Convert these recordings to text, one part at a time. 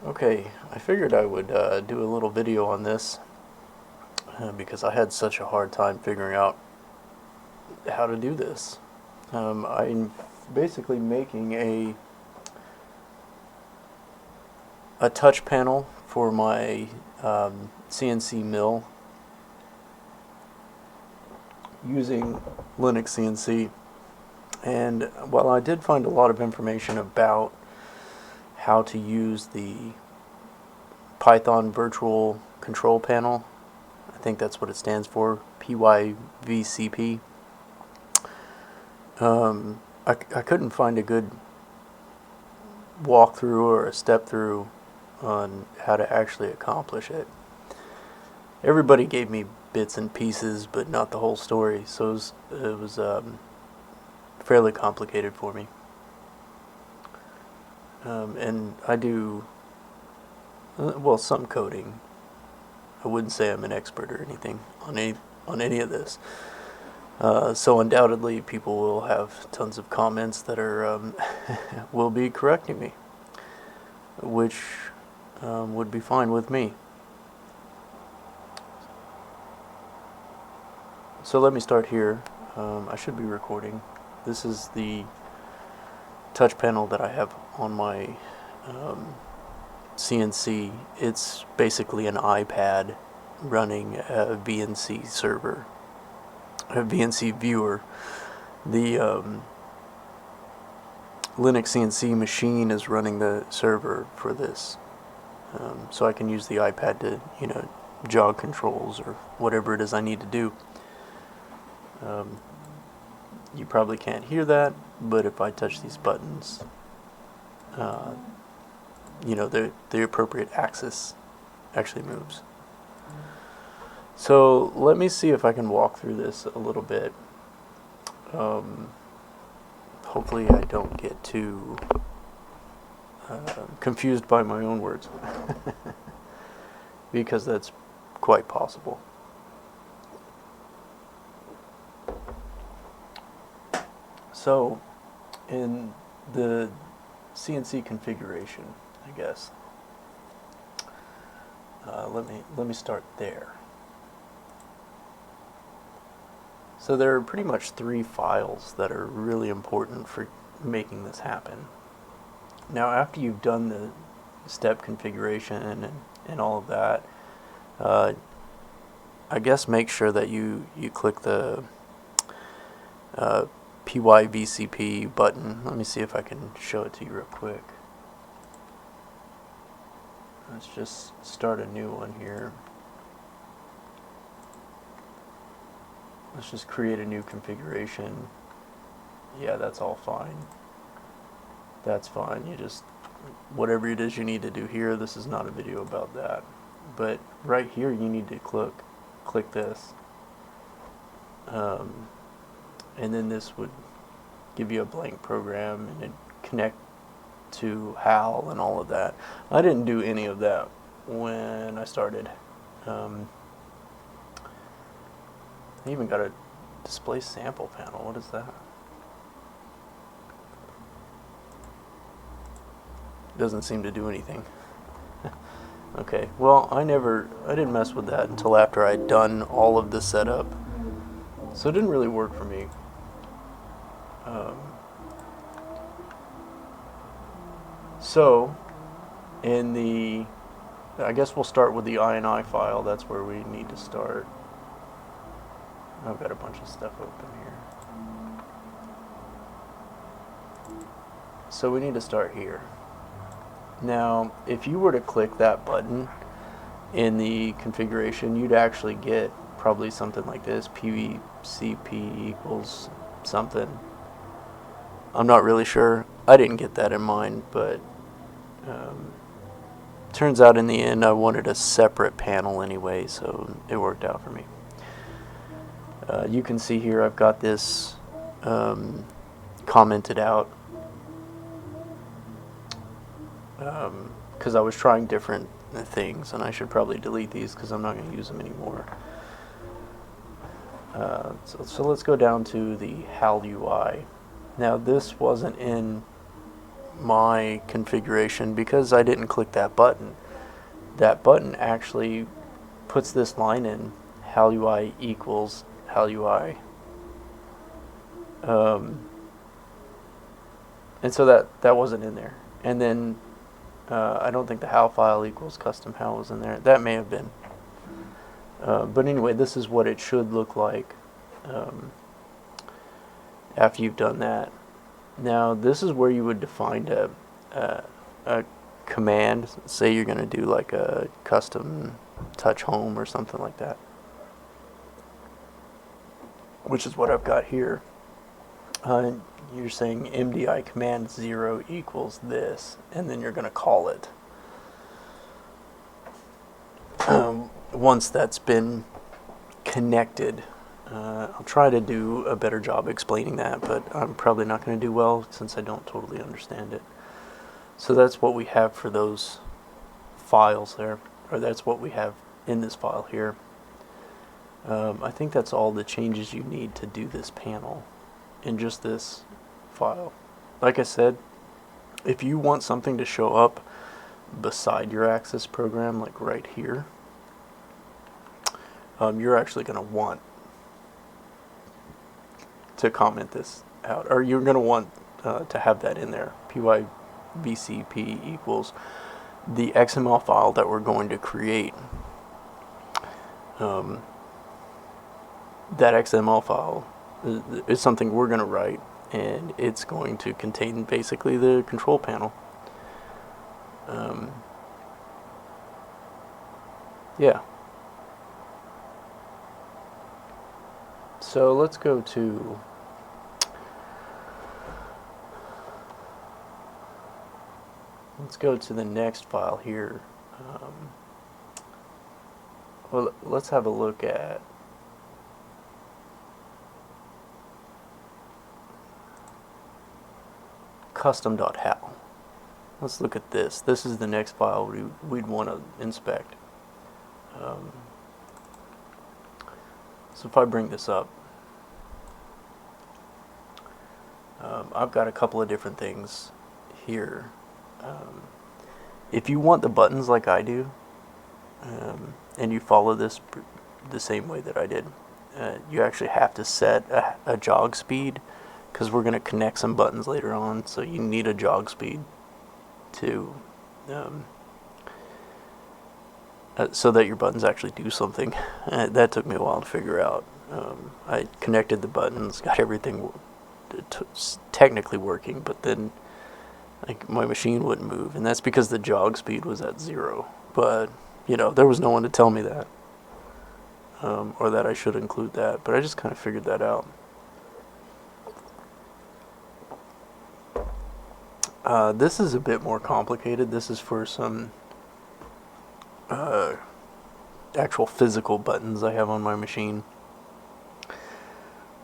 Okay, I figured I would do a little video on this because I had such a hard time figuring out how to do this. I'm basically making a touch panel for my CNC mill using LinuxCNC, and while I did find a lot of information about how to use the Python virtual control panel, I think that's what it stands for, PYVCP, I couldn't find a good walkthrough or a step through on how to actually accomplish it. Everybody gave me bits and pieces, but not the whole story, so it was fairly complicated for me. And I do, well, some coding. I wouldn't say I'm an expert or anything on any of this. So undoubtedly people will have tons of comments that are will be correcting me, which would be fine with me. So let me start here. I should be recording. This is the touch panel that I have on my CNC. It's basically an iPad running a VNC server, a VNC viewer. The LinuxCNC machine is running the server for this, so I can use the iPad to, jog controls or whatever it is I need to do. You probably can't hear that, but if I touch these buttons, the appropriate axis actually moves. So let me see if I can walk through this a little bit. Hopefully I don't get too confused by my own words, because that's quite possible. So in the CNC configuration, I guess, let me start there. So there are pretty much 3 files that are really important for making this happen. Now, after you've done the step configuration and all of that, I guess make sure that you click the PYVCP button. Let me see if I can show it to you real quick. Let's just start a new one here. Let's just create a new configuration. Yeah, that's all fine. That's fine. You just, whatever it is you need to do here, this is not a video about that. But right here you need to click this. And then this would give you a blank program and it'd connect to Hal and all of that. I didn't do any of that when I started. I even got a display sample panel. What is that? Doesn't seem to do anything. Okay, well, I didn't mess with that until after I'd done all of the setup. So it didn't really work for me. So in the, I guess we'll start with the INI file. That's where we need to start. I've got a bunch of stuff open here. So we need to start here. Now, if you were to click that button in the configuration, you'd actually get probably something like this, PYVCP equals something. I'm not really sure. I didn't get that in mind, but turns out in the end I wanted a separate panel anyway, so it worked out for me. You can see here I've got this commented out because I was trying different things, and I should probably delete these because I'm not going to use them anymore. So let's go down to the Hal UI. Now, this wasn't in my configuration, because I didn't click that button actually puts this line in, Hal UI equals Hal UI. And so that wasn't in there. And then I don't think the Hal file equals custom Hal was in there. That may have been. But anyway, this is what it should look like after you've done that. Now, this is where you would define a command. Say you're going to do like a custom touch home or something like that, which is what I've got here. You're saying MDI command 0 equals this, and then you're going to call it. Once that's been connected, I'll try to do a better job explaining that, but I'm probably not going to do well since I don't totally understand it. So that's what we have for those files there, or that's what we have in this file here. I think that's all the changes you need to do this panel in just this file. Like I said, if you want something to show up beside your Axis program, like right here, you're actually going to want to comment this out, or you're going to want to have that in there. PYVCP equals the XML file that we're going to create. That XML file is something we're going to write, and it's going to contain basically the control panel. Yeah. So let's go to the next file here. Well, let's have a look at custom.hal. Let's look at this. This is the next file we'd want to inspect. So if I bring this up, I've got a couple of different things here. If you want the buttons like I do, and you follow this the same way that I did, you actually have to set a jog speed, because we're going to connect some buttons later on, so you need a jog speed to so that your buttons actually do something. That took me a while to figure out. I connected the buttons, got everything technically working, but then like my machine wouldn't move, and that's because the jog speed was at 0. But you know, there was no one to tell me that, or that I should include that. But I just kind of figured that out. This is a bit more complicated. This is for some actual physical buttons I have on my machine.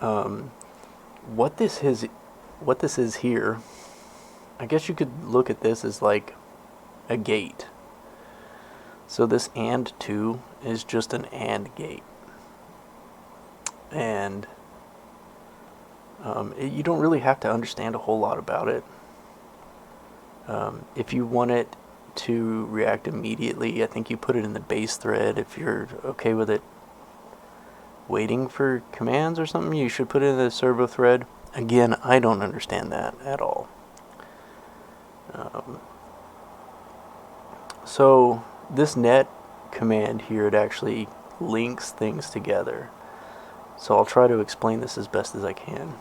What this is here, I guess you could look at this as like a gate. So this AND 2 is just an AND gate, and you don't really have to understand a whole lot about it. If you want it to react immediately, I think you put it in the base thread. If you're okay with it waiting for commands or something, you should put it in the servo thread. Again, I don't understand that at all. So this net command here, it actually links things together. So I'll try to explain this as best as I can.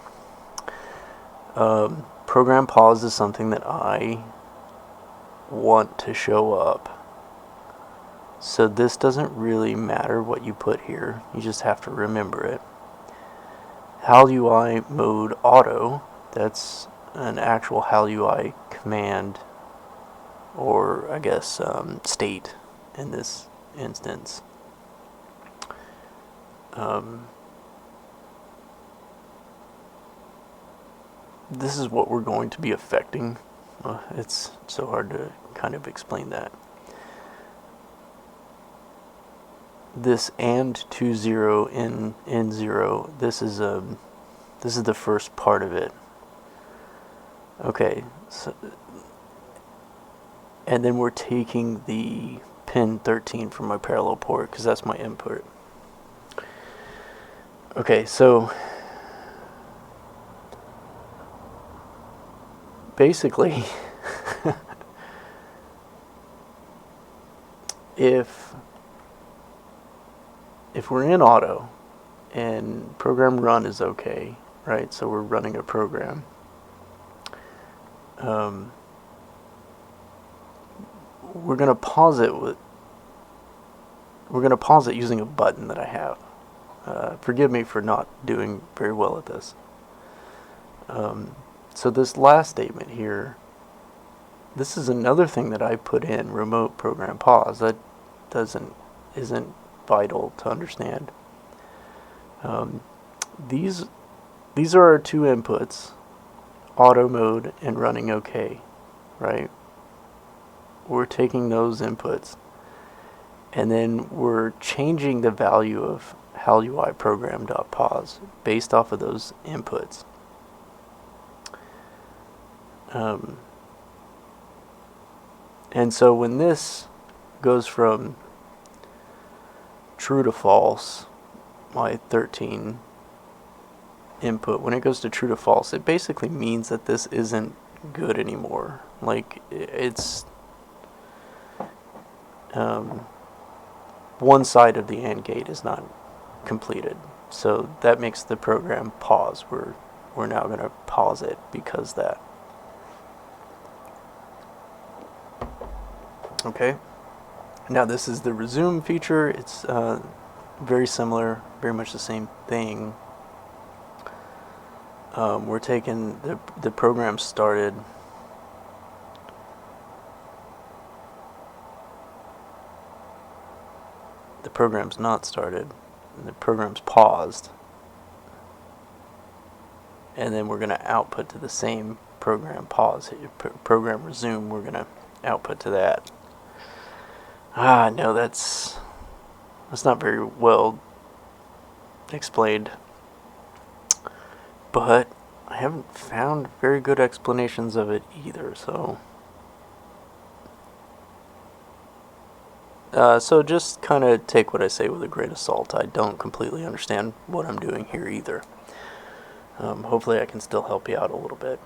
Program pause is something that I want to show up. So this doesn't really matter what you put here. You just have to remember it. Hal UI mode auto, that's an actual Hal UI command, or I guess state in this instance. This is what we're going to be affecting. It's so hard to kind of explain that. This AND 20 in N0, this is the first part of it. Okay, so and then we're taking the pin 13 from my parallel port because that's my input. Okay, so basically if we're in auto and program run is okay, right? So we're running a program. We're gonna pause it using a button that I have. Forgive me for not doing very well at this. So this last statement here, this is another thing that I put in, remote program pause. That isn't vital to understand. These are our two inputs, auto mode and running okay, right? We're taking those inputs and then we're changing the value of Hal UI program.pause based off of those inputs. And so when this goes from true to false, my 13 input, when it goes to true to false, it basically means that this isn't good anymore. Like, it's one side of the AND gate is not completed. So that makes the program pause. We're now going to pause it because that. Okay. Now this is the resume feature. It's very similar, very much the same thing. We're taking the program started. The program's not started. And the program's paused. And then we're going to output to the same program pause. Program resume, we're going to output to that. No, that's not very well explained. But I haven't found very good explanations of it either, so just kind of take what I say with a grain of salt. I don't completely understand what I'm doing here either. Hopefully I can still help you out a little bit.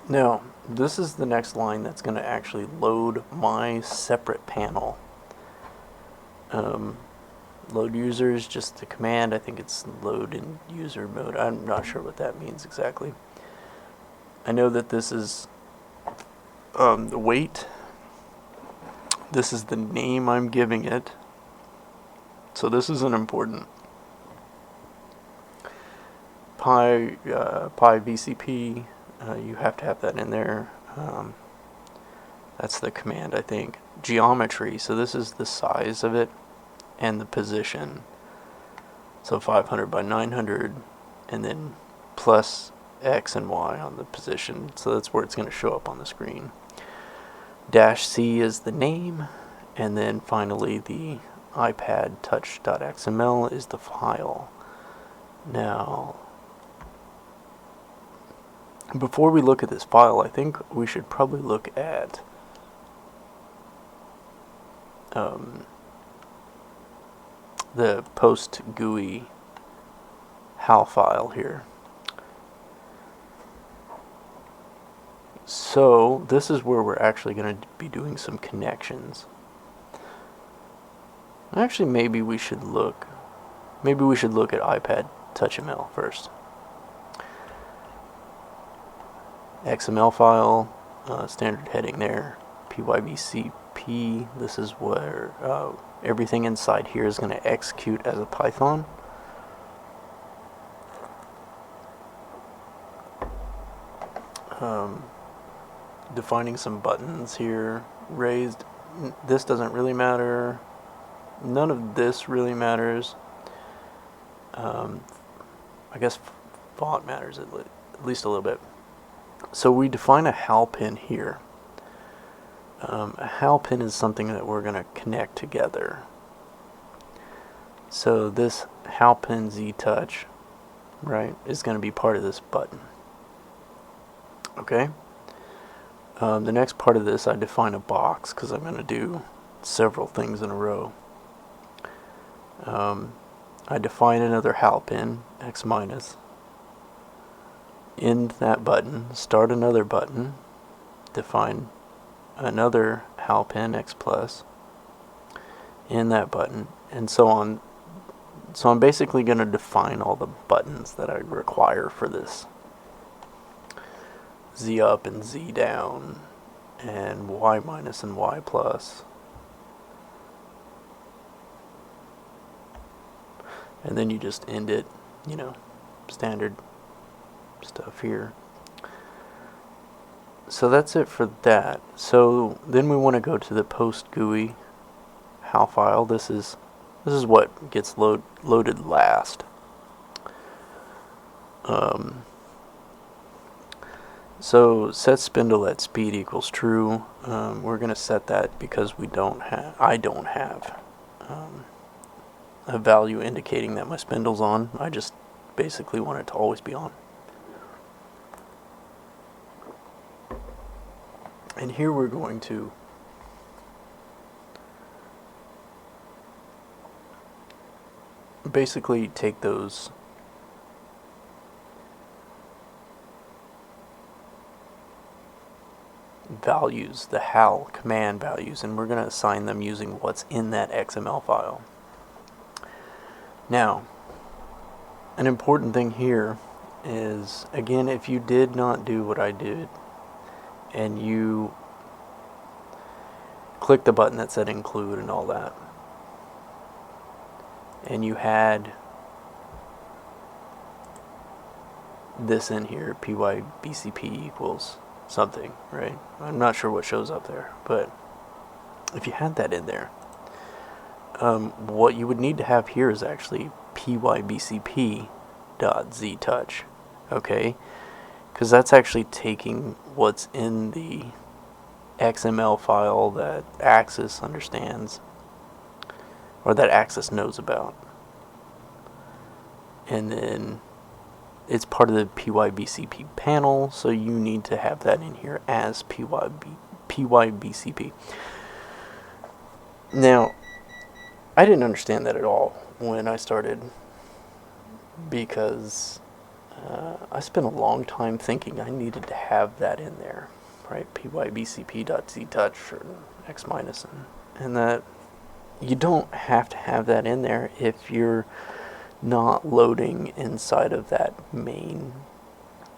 Now, this is the next line that's going to actually load my separate panel. Load user is just the command. I think it's load in user mode. I'm not sure what that means exactly. I know that this is the weight. This is the name I'm giving it. So this is an important. PYVCP, you have to have that in there. That's the command, I think. Geometry, so this is the size of it and the position. So 500 by 900, and then plus X and Y on the position. So that's where it's going to show up on the screen. -C is the name, and then finally the iPad touch.xml is the file. Now, before we look at this file, I think we should probably look at the post GUI HAL file here. So this is where we're actually going to be doing some connections. Actually, maybe we should look at iPad TouchML first. XML file, standard heading there, PYVCP. This is where everything inside here is going to execute as a Python. Defining some buttons here. Raised. This doesn't really matter. None of this really matters. I guess font matters at least a little bit. So we define a HAL pin here. A HAL pin is something that we're going to connect together. So this HAL pin Z touch, right, is going to be part of this button. Okay. The next part of this, I define a box because I'm going to do several things in a row. I define another Hal pin, X minus. In that button, start another button, define another Hal pin, X plus, in that button, and so on. So I'm basically going to define all the buttons that I require for this. Z up and Z down, and Y minus and Y plus. And then you just end it, you know, standard stuff here. So that's it for that. So then we want to go to the post GUI Hal file. This is what gets loaded last. So set spindle at speed equals true. We're going to set that because I don't have a value indicating that my spindle's on. I just basically want it to always be on. And here we're going to basically take those values, the Hal command values, and we're going to assign them using what's in that XML file. Now, an important thing here is, again, if you did not do what I did and you click the button that said include and all that, and you had this in here, PYVCP equals something, right? I'm not sure what shows up there, but if you had that in there, what you would need to have here is actually PYVCP.zTouch, okay? Because that's actually taking what's in the XML file that Axis understands, or that Axis knows about, and then it's part of the PYVCP panel, so you need to have that in here as PYVCP. Now, I didn't understand that at all when I started, because I spent a long time thinking I needed to have that in there, right? PYVCP.zTouch or X minus, and that you don't have to have that in there if you're not loading inside of that main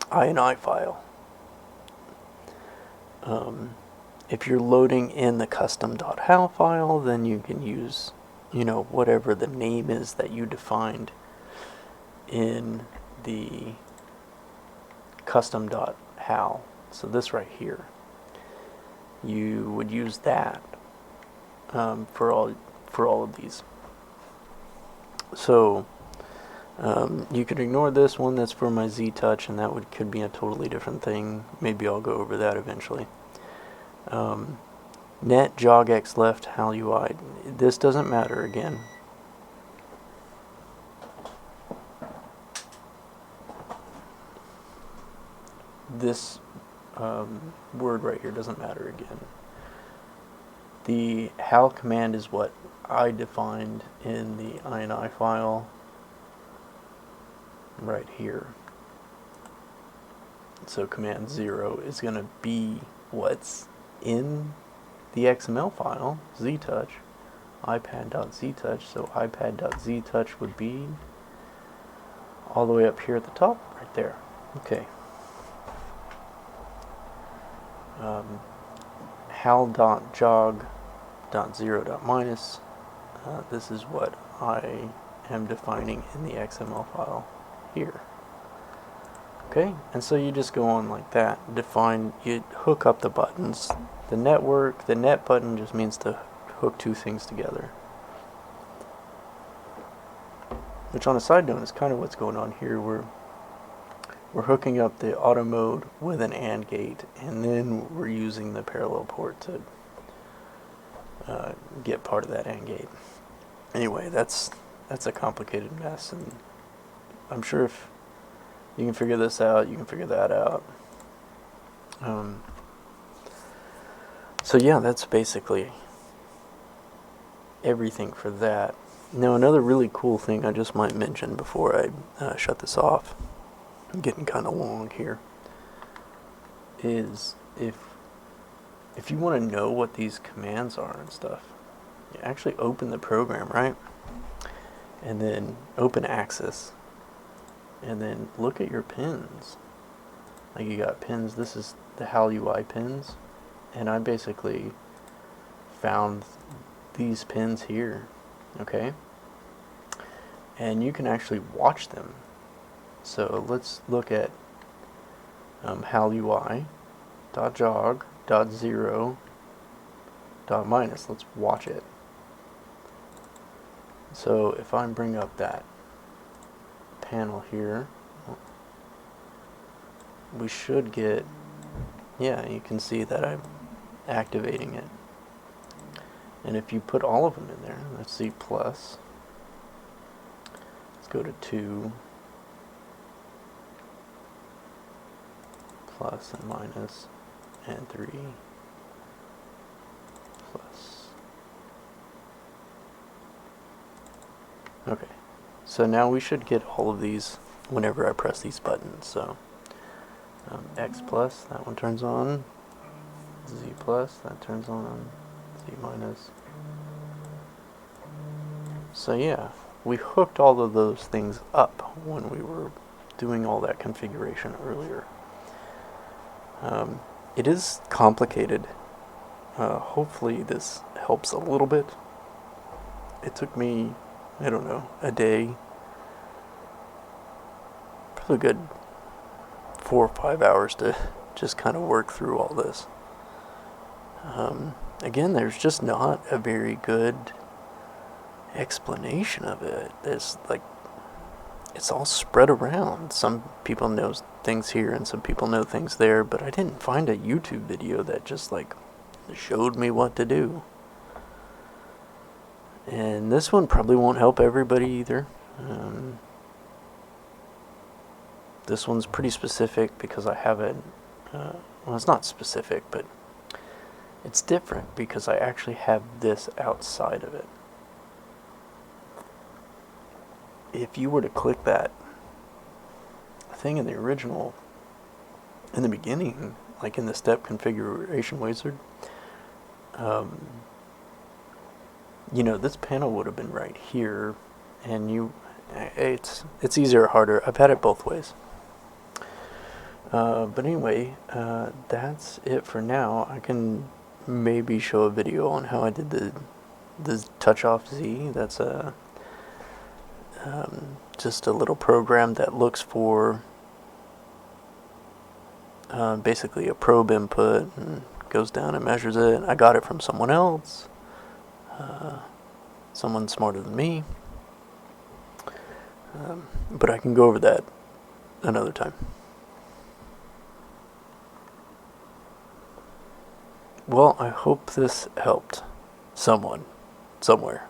INI file. If you're loading in the custom.hal file, then you can use, you know, whatever the name is that you defined in the custom.hal. So this right here, you would use that for all of these. So you could ignore this one. That's for my zTouch, and that could be a totally different thing. Maybe I'll go over that eventually. Net jogx left Hal UI. This doesn't matter again. This word right here doesn't matter again. The Hal command is what I defined in the INI file right here. So command 0 is going to be what's in the XML file, zTouch, ipad.ztouch. So ipad.ztouch would be all the way up here at the top, right there. Okay. Hal.jog.0.minus. This is what I am defining in the XML file here. Okay, and so you just go on like that. You hook up the buttons. The net button just means to hook two things together. Which, on a side note, is kind of what's going on here. We're hooking up the auto mode with an AND gate, and then we're using the parallel port to get part of that AND gate. Anyway, that's a complicated mess, and I'm sure if you can figure this out, you can figure that out. So yeah, that's basically everything for that. Now another really cool thing I just might mention before I shut this off, I'm getting kind of long here, is if you want to know what these commands are and stuff, you actually open the program, right? And then open Axis, and then look at your pins. Like you got pins, this is the Hal UI pins, and I basically found these pins here, okay? And you can actually watch them. So let's look at Hal UI .jog .0 .minus. Let's watch it. So if I bring up that panel here, we should get, yeah, you can see that I'm activating it. And if you put all of them in there, let's see, plus, let's go to 2, plus and minus, and 3, plus. Okay, so now we should get all of these whenever I press these buttons. So X plus, that one turns on, Z plus, that turns on, Z minus. So yeah, we hooked all of those things up when we were doing all that configuration earlier. It is complicated. Hopefully this helps a little bit. It took me, I don't know, a day, probably a good 4 or 5 hours to just kind of work through all this. Again, there's just not a very good explanation of it. It's like, it's all spread around. Some people know things here and some people know things there, but I didn't find a YouTube video that just like showed me what to do. And this one probably won't help everybody either. This one's pretty specific because I have it, well, it's not specific, but it's different because I actually have this outside of it. If you were to click that thing in the original, in the beginning, like in the step configuration wizard, you know, this panel would have been right here, and it's easier or harder. I've had it both ways. But anyway, that's it for now. I can maybe show a video on how I did the TouchOff Z. That's just a little program that looks for basically a probe input and goes down and measures it. I got it from someone else, someone smarter than me, but I can go over that another time. Well, I hope this helped someone somewhere.